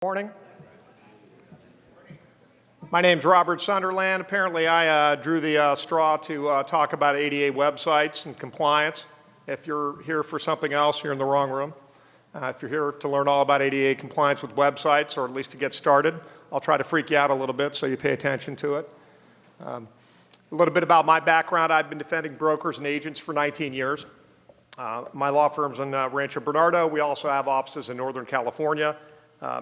Morning. My name's Robert Sunderland. Apparently I drew the straw to talk about ADA websites and compliance. If you're here for something else, you're in the wrong room. If you're here to learn all about ADA compliance with websites, or at least to get started, I'll try to freak you out a little bit so you pay attention to it. A little bit about my background. I've been defending brokers and agents for 19 years. My law firm's in Rancho Bernardo. We also have offices in Northern California.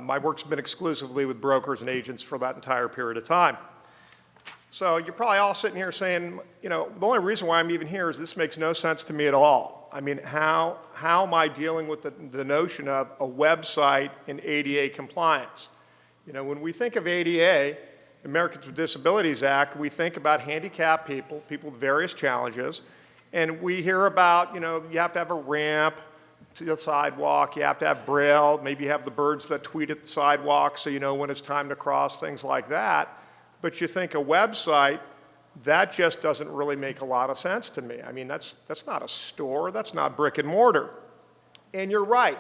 My work's been exclusively with brokers and agents for that entire period of time. So you're probably all sitting here saying, you know, the only reason why I'm even here is this makes no sense to me at all. I mean, how am I dealing with the notion of a website in ADA compliance? You know, when we think of ADA, Americans with Disabilities Act, we think about handicapped people, people with various challenges, and we hear about, you know, you have to have a ramp to the sidewalk, you have to have braille, maybe you have the birds that tweet at the sidewalk so you know when it's time to cross, things like that. But you think a website, that just doesn't really make a lot of sense to me. I mean, that's not a store, that's not brick and mortar. And you're right.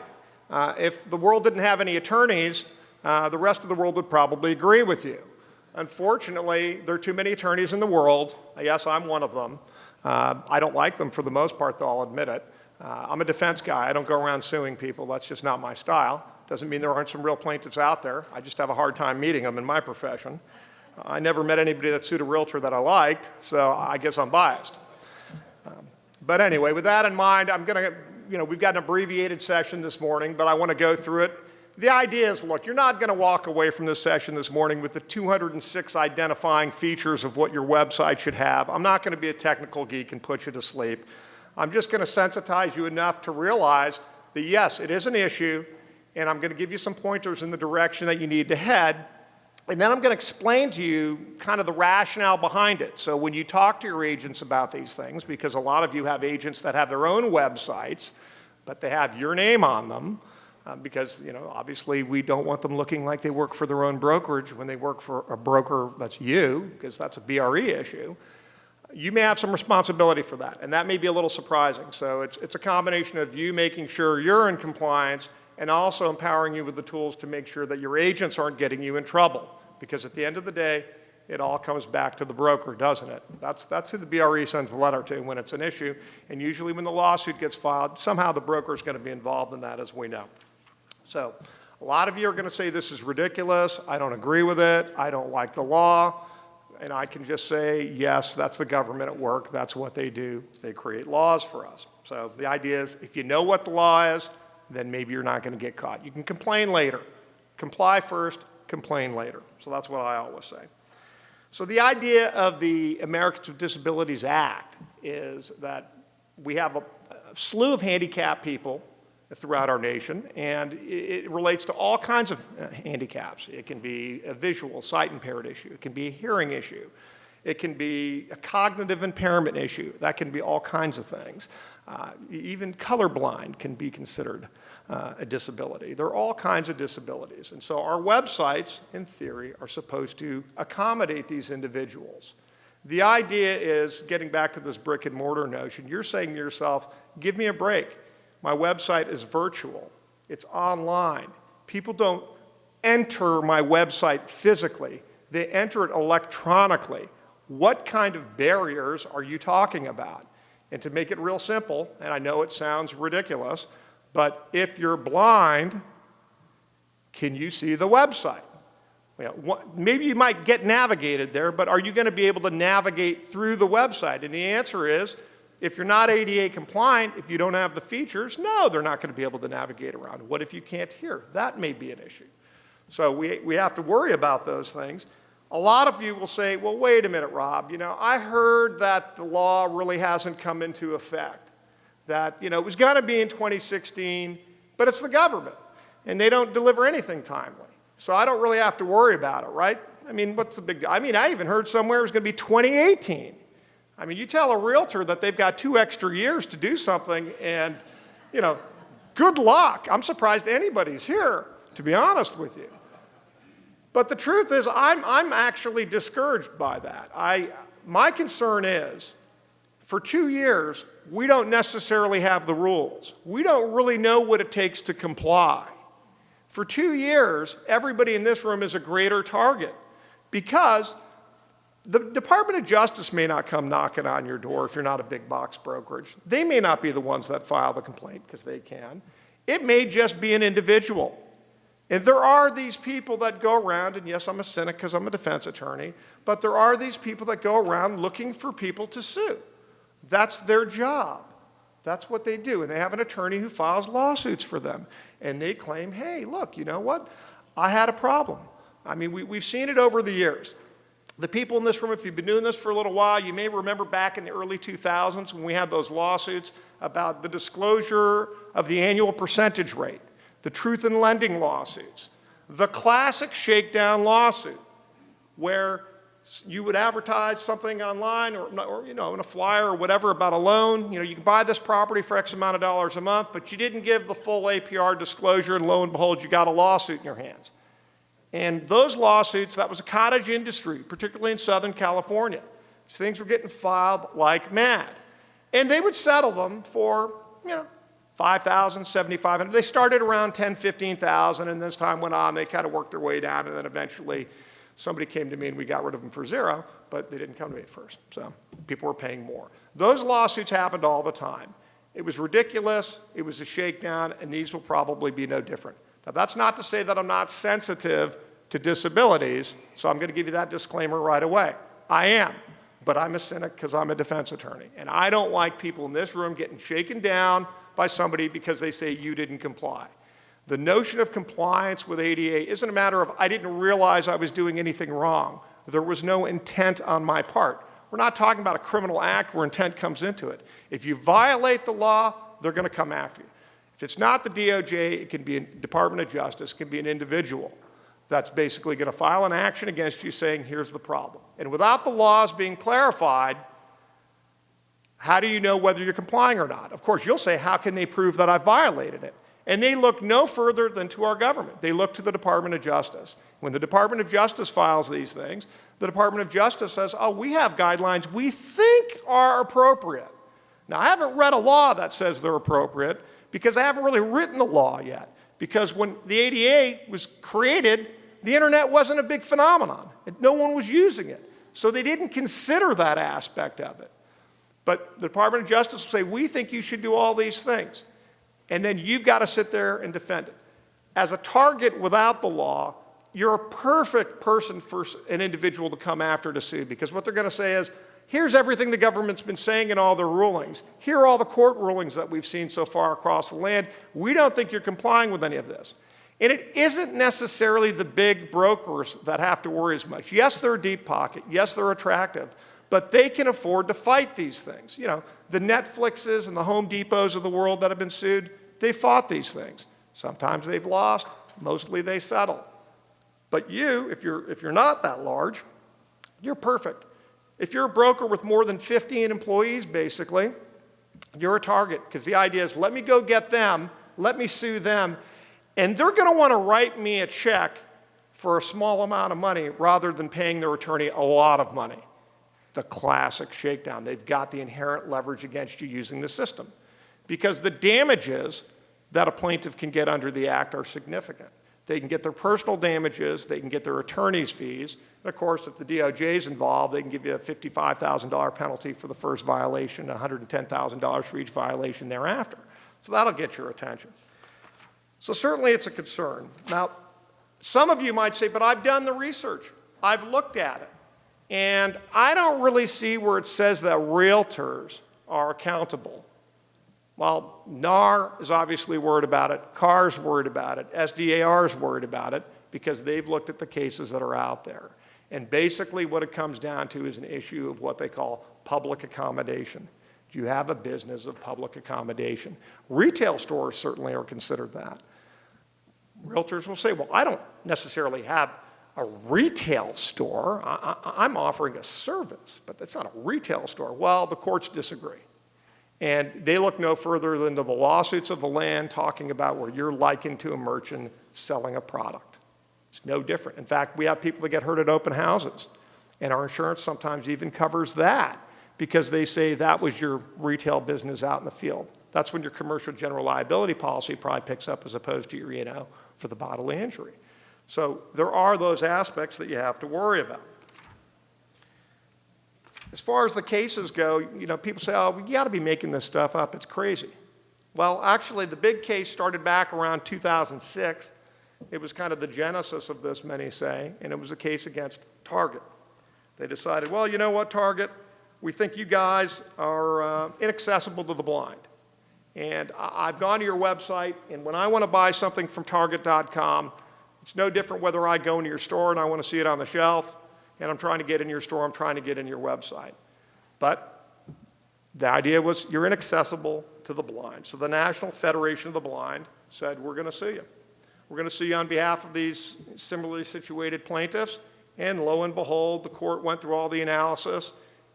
If the world didn't have any attorneys, the rest of the world would probably agree with you. Unfortunately, there are too many attorneys in the world. Yes, I'm one of them. I don't like them for the most part, though, I'll admit it. I'm a defense guy. I don't go around suing people. That's just not my style. Doesn't mean there aren't some real plaintiffs out there. I just have a hard time meeting them in my profession. I never met anybody that sued a realtor that I liked, so I guess I'm biased. But anyway, with that in mind, we've got an abbreviated session this morning, but I want to go through it. The idea is, look, you're not going to walk away from this session this morning with the 206 identifying features of what your website should have. I'm not going to be a technical geek and put you to sleep. I'm just going to sensitize you enough to realize that, yes, it is an issue, and I'm going to give you some pointers in the direction that you need to head, and then I'm going to explain to you kind of the rationale behind it. So when you talk to your agents about these things, because a lot of you have agents that have their own websites, but they have your name on them, because, you know, obviously we don't want them looking like they work for their own brokerage when they work for a broker that's you, because that's a BRE issue. You may have some responsibility for that, and that may be a little surprising. So it's a combination of you making sure you're in compliance and also empowering you with the tools to make sure that your agents aren't getting you in trouble. Because at the end of the day, it all comes back to the broker, doesn't it? That's who the BRE sends the letter to when it's an issue, and usually when the lawsuit gets filed, somehow the broker is going to be involved in that, as we know. So a lot of you are going to say this is ridiculous, I don't agree with it, I don't like the law. And I can just say, yes, that's the government at work. That's what they do. They create laws for us. So the idea is, if you know what the law is, then maybe you're not going to get caught. You can complain later. Comply first, complain later. So that's what I always say. So the idea of the Americans with Disabilities Act is that we have a slew of handicapped people throughout our nation, and it relates to all kinds of handicaps. It can be a visual, sight-impaired issue. It can be a hearing issue. It can be a cognitive impairment issue. That can be all kinds of things. Even colorblind can be considered a disability. There are all kinds of disabilities. And so our websites, in theory, are supposed to accommodate these individuals. The idea is, getting back to this brick and mortar notion, you're saying to yourself, give me a break. My website is virtual. It's online. People don't enter my website physically. They enter it electronically. What kind of barriers are you talking about? And to make it real simple, and I know it sounds ridiculous, but if you're blind, can you see the website? Maybe you might get navigated there, but are you going to be able to navigate through the website? And the answer is, if you're not ADA compliant, if you don't have the features, no, they're not going to be able to navigate around. What if you can't hear? That may be an issue. So we have to worry about those things. A lot of you will say, well, wait a minute, Rob. You know, I heard that the law really hasn't come into effect. That, you know, it was going to be in 2016, but it's the government, and they don't deliver anything timely. So I don't really have to worry about it, right? I mean, what's the big deal? I mean, I even heard somewhere it was going to be 2018. I mean, you tell a realtor that they've got 2 extra years to do something, and, you know, good luck. I'm surprised anybody's here, to be honest with you. But the truth is, I'm actually discouraged by that. My concern is, for 2 years, we don't necessarily have the rules. We don't really know what it takes to comply. For 2 years, everybody in this room is a greater target because the Department of Justice may not come knocking on your door if you're not a big box brokerage. They may not be the ones that file the complaint because they can. It may just be an individual. And there are these people that go around, and yes, I'm a cynic because I'm a defense attorney, but there are these people that go around looking for people to sue. That's their job. That's what they do. And they have an attorney who files lawsuits for them. And they claim, hey, look, you know what? I had a problem. I mean, we've seen it over the years. The people in this room, if you've been doing this for a little while, you may remember back in the early 2000s when we had those lawsuits about the disclosure of the annual percentage rate, the truth in lending lawsuits, the classic shakedown lawsuit where you would advertise something online or in a flyer or whatever about a loan. You can buy this property for X amount of dollars a month, but you didn't give the full APR disclosure, and lo and behold, you got a lawsuit in your hands. And those lawsuits, that was a cottage industry, particularly in Southern California. These things were getting filed like mad. And they would settle them for, $5,000, $7,500. They started around $10,000, $15,000, and as time went on, they kind of worked their way down, and then eventually somebody came to me and we got rid of them for zero, but they didn't come to me at first. So people were paying more. Those lawsuits happened all the time. It was ridiculous, it was a shakedown, and these will probably be no different. Now, that's not to say that I'm not sensitive to disabilities, so I'm going to give you that disclaimer right away. I am, but I'm a cynic because I'm a defense attorney, and I don't like people in this room getting shaken down by somebody because they say you didn't comply. The notion of compliance with ADA isn't a matter of I didn't realize I was doing anything wrong. There was no intent on my part. We're not talking about a criminal act where intent comes into it. If you violate the law, they're going to come after you. If it's not the DOJ, it can be a Department of Justice, it can be an individual that's basically going to file an action against you saying, here's the problem. And without the laws being clarified, how do you know whether you're complying or not? Of course, you'll say, how can they prove that I violated it? And they look no further than to our government. They look to the Department of Justice. When the Department of Justice files these things, the Department of Justice says, oh, we have guidelines we think are appropriate. Now, I haven't read a law that says they're appropriate because I haven't really written the law yet. Because when the ADA was created, the internet wasn't a big phenomenon. No one was using it. So they didn't consider that aspect of it. But the Department of Justice will say, we think you should do all these things. And then you've got to sit there and defend it. As a target without the law, you're a perfect person for an individual to come after to sue, because what they're going to say is, here's everything the government's been saying in all their rulings. Here are all the court rulings that we've seen so far across the land. We don't think you're complying with any of this. And it isn't necessarily the big brokers that have to worry as much. Yes, they're a deep pocket. Yes, they're attractive. But they can afford to fight these things. The Netflixes and the Home Depots of the world that have been sued, they fought these things. Sometimes they've lost. Mostly they settle. But you, if you're not that large, you're perfect. If you're a broker with more than 15 employees, basically, you're a target. Because the idea is, let me go get them, let me sue them, and they're going to want to write me a check for a small amount of money rather than paying their attorney a lot of money. The classic shakedown. They've got the inherent leverage against you using the system. Because the damages that a plaintiff can get under the Act are significant. They can get their personal damages, they can get their attorney's fees, and of course, if the DOJ is involved, they can give you a $55,000 penalty for the first violation, $110,000 for each violation thereafter. So that'll get your attention. So certainly it's a concern. Now, some of you might say, but I've done the research. I've looked at it. And I don't really see where it says that realtors are accountable. Well, NAR is obviously worried about it, CAR's worried about it, SDAR's worried about it, because they've looked at the cases that are out there. And basically what it comes down to is an issue of what they call public accommodation. Do you have a business of public accommodation? Retail stores certainly are considered that. Realtors will say, well, I don't necessarily have a retail store. I'm offering a service, but that's not a retail store. Well, the courts disagree. And they look no further than to the lawsuits of the land talking about where you're likened to a merchant selling a product. It's no different. In fact, we have people that get hurt at open houses, and our insurance sometimes even covers that because they say that was your retail business out in the field. That's when your commercial general liability policy probably picks up as opposed to your, for the bodily injury. So there are those aspects that you have to worry about. As far as the cases go, people say, oh, you got to be making this stuff up. It's crazy. Well, actually, the big case started back around 2006. It was kind of the genesis of this, many say, and it was a case against Target. They decided, well, you know what, Target? We think you guys are inaccessible to the blind. And I've gone to your website, and when I want to buy something from Target.com, it's no different whether I go into your store and I want to see it on the shelf, and I'm trying to get in your store, I'm trying to get in your website. But the idea was you're inaccessible to the blind. So the National Federation of the Blind said, we're going to sue you. We're going to sue you on behalf of these similarly situated plaintiffs. And lo and behold, the court went through all the analysis.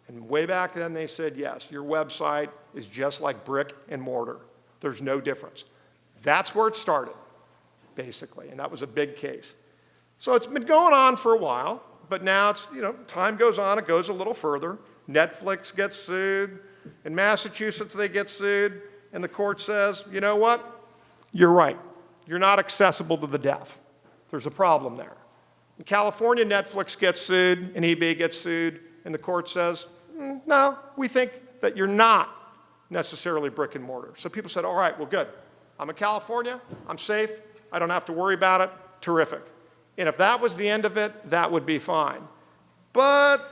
And way back then, they said, yes, your website is just like brick and mortar. There's no difference. That's where it started, basically. And that was a big case. So it's been going on for a while. But now it's, time goes on, it goes a little further. Netflix gets sued. In Massachusetts, they get sued. And the court says, you know what? You're right. You're not accessible to the deaf. There's a problem there. In California, Netflix gets sued and eBay gets sued. And the court says, no, we think that you're not necessarily brick and mortar. So people said, all right, well, good. I'm in California. I'm safe. I don't have to worry about it. Terrific. And if that was the end of it, that would be fine. But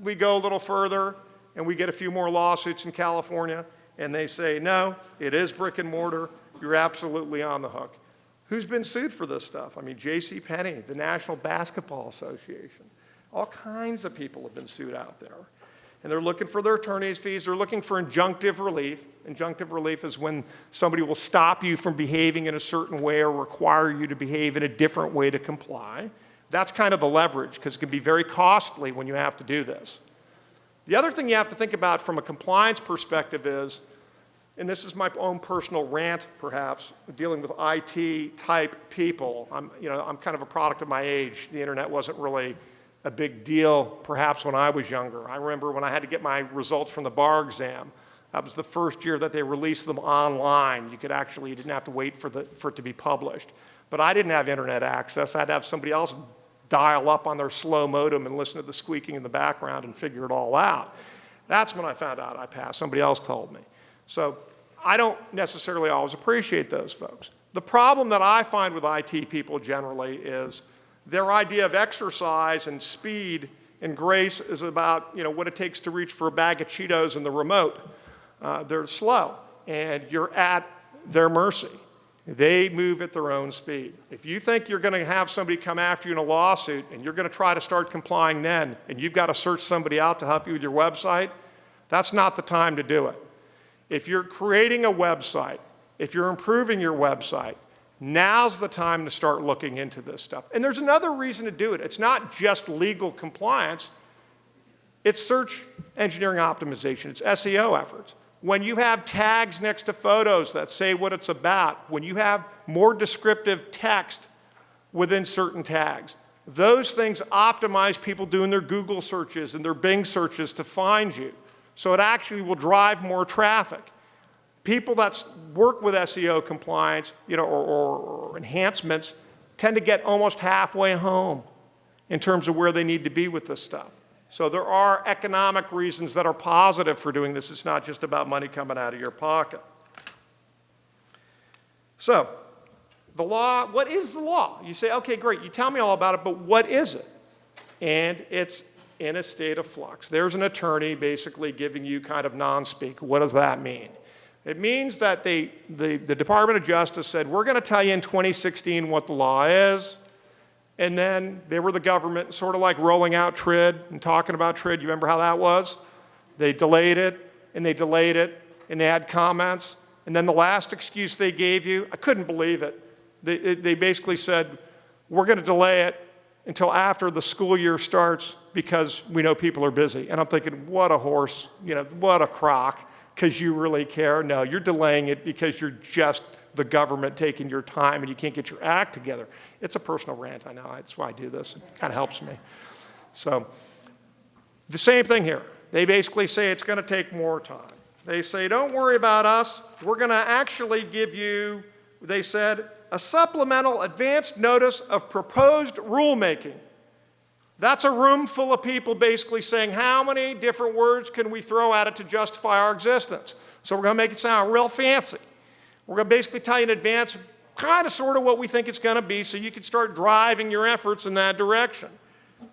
we go a little further, and we get a few more lawsuits in California, and they say, no, it is brick and mortar. You're absolutely on the hook. Who's been sued for this stuff? I mean, JCPenney, the National Basketball Association. All kinds of people have been sued out there. And they're looking for their attorney's fees. They're looking for injunctive relief. Injunctive relief is when somebody will stop you from behaving in a certain way or require you to behave in a different way to comply. That's kind of the leverage, because it can be very costly when you have to do this. The other thing you have to think about from a compliance perspective is, and this is my own personal rant, perhaps, dealing with IT-type people. I'm kind of a product of my age. The internet wasn't really a big deal, perhaps, when I was younger. I remember when I had to get my results from the bar exam. That was the first year that they released them online. You didn't have to wait for it to be published. But I didn't have internet access. I had to have somebody else dial up on their slow modem and listen to the squeaking in the background and figure it all out. That's when I found out I passed. Somebody else told me. So I don't necessarily always appreciate those folks. The problem that I find with IT people generally is their idea of exercise and speed and grace is about what it takes to reach for a bag of Cheetos in the remote. They're slow, and you're at their mercy. They move at their own speed. If you think you're going to have somebody come after you in a lawsuit and you're going to try to start complying then, and you've got to search somebody out to help you with your website, that's not the time to do it. If you're creating a website, if you're improving your website, now's the time to start looking into this stuff. And there's another reason to do it. It's not just legal compliance. It's search engineering optimization. It's SEO efforts. When you have tags next to photos that say what it's about, when you have more descriptive text within certain tags, those things optimize people doing their Google searches and their Bing searches to find you. So it actually will drive more traffic. People that work with SEO compliance, or enhancements, tend to get almost halfway home in terms of where they need to be with this stuff. So there are economic reasons that are positive for doing this. It's not just about money coming out of your pocket. So the law, what is the law? You say, okay, great, you tell me all about it, but what is it? And it's in a state of flux. There's an attorney basically giving you kind of non-speak. What does that mean? It means that the Department of Justice said, we're going to tell you in 2016 what the law is. And then they were the government, sort of like rolling out TRID and talking about TRID. You remember how that was? They delayed it, and they delayed it, and they had comments. And then the last excuse they gave you, I couldn't believe it. They basically said, we're going to delay it until after the school year starts because we know people are busy. And I'm thinking, what a horse, what a crock, because you really care. No, you're delaying it because you're just the government taking your time and you can't get your act together. It's a personal rant, I know. That's why I do this. It kind of helps me. So the same thing here. They basically say it's going to take more time. They say, don't worry about us. We're going to actually give you, they said, a supplemental advance notice of proposed rulemaking. That's a room full of people basically saying, how many different words can we throw at it to justify our existence? So we're going to make it sound real fancy. We're going to basically tell you in advance kind of sort of what we think it's going to be so you can start driving your efforts in that direction.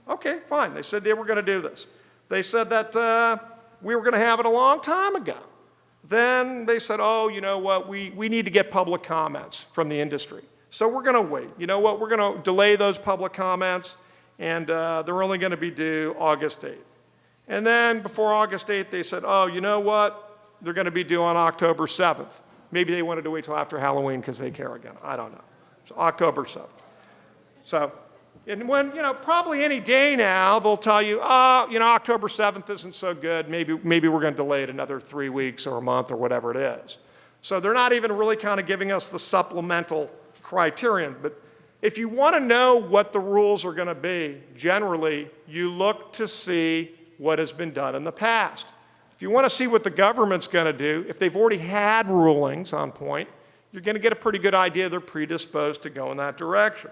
Okay, fine. They said they were going to do this. They said that we were going to have it a long time ago. Then they said, oh, you know what, we need to get public comments from the industry. So we're going to wait. You know what, we're going to delay those public comments, and they're only going to be due August 8th. And then before August 8th, they said, oh, you know what, they're going to be due on October 7th. Maybe they wanted to wait till after Halloween because they care again. I don't know. So October 7th. So, and when, probably any day now, they'll tell you, October 7th isn't so good. Maybe we're going to delay it another 3 weeks or a month or whatever it is. So they're not even really kind of giving us the supplemental criterion. But if you want to know what the rules are going to be, generally, you look to see what has been done in the past. If you want to see what the government's going to do, if they've already had rulings on point, you're going to get a pretty good idea they're predisposed to go in that direction.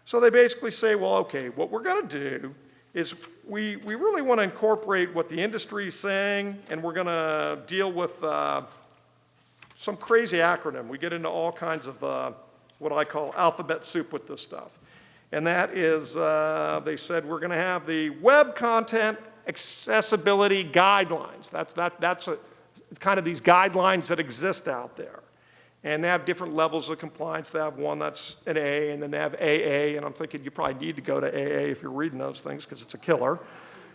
So they basically say, well, okay, what we're going to do is we really want to incorporate what the industry is saying, and we're going to deal with some crazy acronym. We get into all kinds of what I call alphabet soup with this stuff. And that is, they said we're going to have the Web Content Accessibility Guidelines. That's kind of these guidelines that exist out there. And they have different levels of compliance. They have one that's an A, and then they have AA, and I'm thinking you probably need to go to AA if you're reading those things because it's a killer.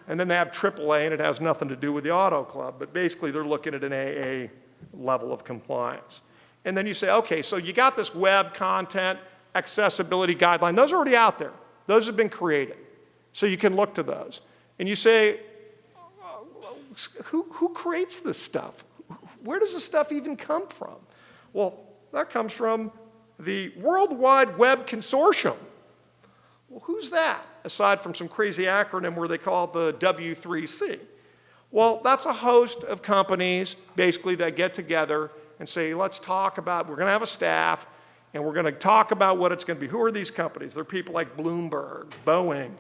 And then they have AAA, and it has nothing to do with the auto club, but basically they're looking at an AA level of compliance. And then you say, okay, so you got this web content accessibility guideline. Those are already out there. Those have been created. So you can look to those. And you say, who creates this stuff? Where does this stuff even come from? Well, that comes from the World Wide Web Consortium. Well, who's that, aside from some crazy acronym where they call it the W3C? Well, that's a host of companies, basically, that get together and say, let's talk about, we're going to have a staff, and we're going to talk about what it's going to be. Who are these companies? They're people like Bloomberg, Boeing,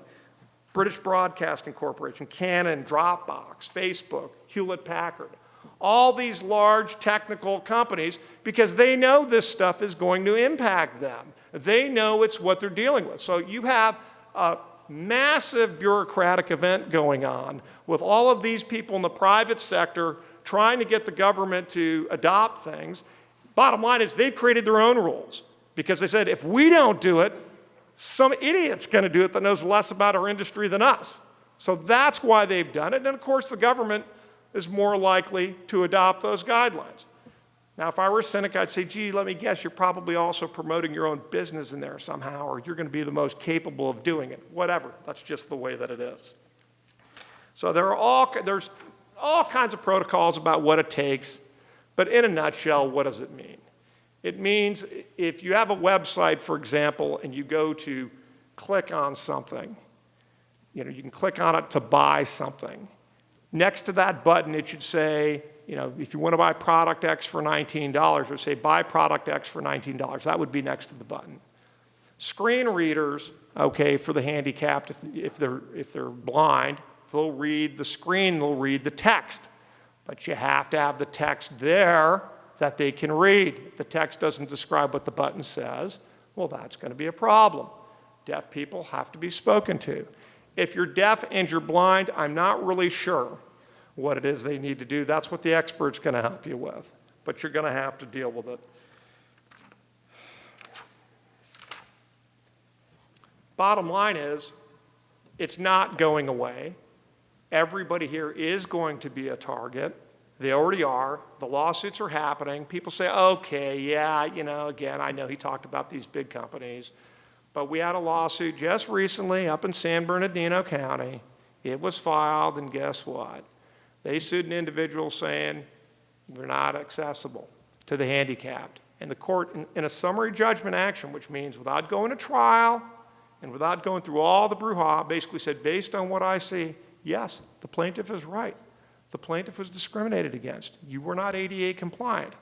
British Broadcasting Corporation, Canon, Dropbox, Facebook, Hewlett-Packard. All these large technical companies, because they know this stuff is going to impact them. They know it's what they're dealing with. So you have a massive bureaucratic event going on with all of these people in the private sector trying to get the government to adopt things. Bottom line is they've created their own rules because they said if we don't do it, some idiot's going to do it that knows less about our industry than us. So that's why they've done it. And of course, the government is more likely to adopt those guidelines. Now, if I were a cynic, I'd say, gee, let me guess, you're probably also promoting your own business in there somehow, or you're going to be the most capable of doing it. Whatever. That's just the way that it is. So there's all kinds of protocols about what it takes, but in a nutshell, what does it mean? It means if you have a website, for example, and you go to click on something, you can click on it to buy something. Next to that button, it should say, if you want to buy product X for $19, it would say buy product X for $19. That would be next to the button. Screen readers, okay, for the handicapped, if they're blind, they'll read the screen, they'll read the text. But you have to have the text there that they can read. If the text doesn't describe what the button says, well, that's going to be a problem. Deaf people have to be spoken to. If you're deaf and you're blind, I'm not really sure what it is they need to do. That's what the expert's going to help you with. But you're going to have to deal with it. Bottom line is, it's not going away. Everybody here is going to be a target. They already are. The lawsuits are happening. People say, okay, yeah, again, I know he talked about these big companies. But we had a lawsuit just recently up in San Bernardino County. It was filed, and guess what? They sued an individual saying they're not accessible to the handicapped. And the court, in a summary judgment action, which means without going to trial and without going through all the brouhaha, basically said, based on what I see, yes, the plaintiff is right. The plaintiff was discriminated against. You were not ADA compliant.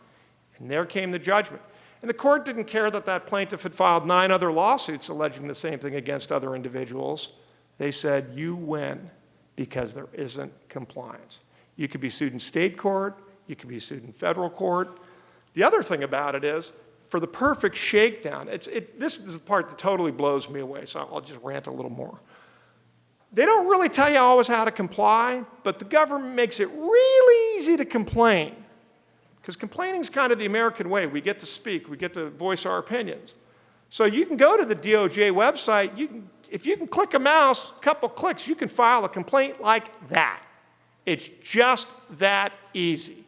And there came the judgment. And the court didn't care that that plaintiff had filed 9 other lawsuits alleging the same thing against other individuals. They said, you win because there isn't compliance. You could be sued in state court, you could be sued in federal court. The other thing about it is, for the perfect shakedown, this is the part that totally blows me away, so I'll just rant a little more. They don't really tell you always how to comply, but the government makes it really easy to complain. Because complaining is kind of the American way. We get to speak, we get to voice our opinions. So you can go to the DOJ website, if you can click a mouse, a couple clicks, you can file a complaint like that. It's just that easy.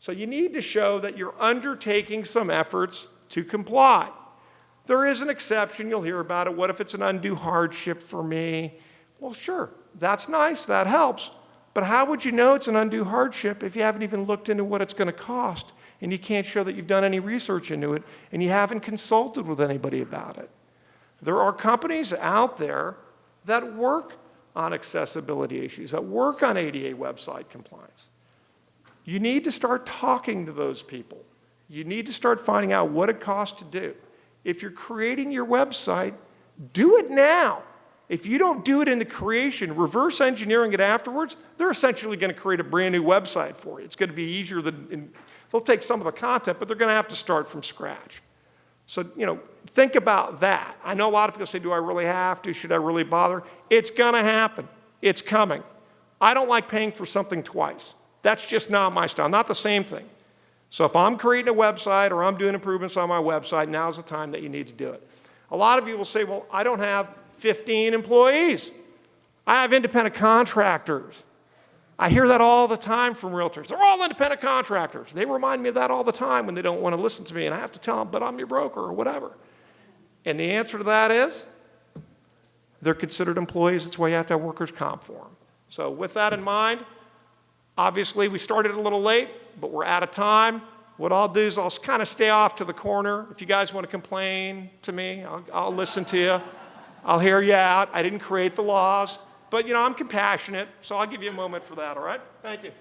So you need to show that you're undertaking some efforts to comply. There is an exception, you'll hear about it. What if it's an undue hardship for me? Well, sure, that's nice, that helps. But how would you know it's an undue hardship if you haven't even looked into what it's going to cost, and you can't show that you've done any research into it, and you haven't consulted with anybody about it? There are companies out there that work on accessibility issues, that work on ADA website compliance. You need to start talking to those people. You need to start finding out what it costs to do. If you're creating your website, do it now. If you don't do it in the creation, reverse engineering it afterwards, they're essentially going to create a brand new website for you. It's going to be easier than, they'll take some of the content, but they're going to have to start from scratch. So, think about that. I know a lot of people say, do I really have to? Should I really bother? It's going to happen. It's coming. I don't like paying for something twice. That's just not my style, not the same thing. So if I'm creating a website or I'm doing improvements on my website, now's the time that you need to do it. A lot of you will say, well, I don't have 15 employees. I have independent contractors. I hear that all the time from realtors. They're all independent contractors. They remind me of that all the time when they don't want to listen to me, and I have to tell them, but I'm your broker or whatever. And the answer to that is, they're considered employees. That's why you have to have workers' comp for them. So with that in mind, obviously we started a little late, but we're out of time. What I'll do is I'll kind of stay off to the corner. If you guys want to complain to me, I'll listen to you. I'll hear you out. I didn't create the laws, but I'm compassionate, so I'll give you a moment for that, all right? Thank you.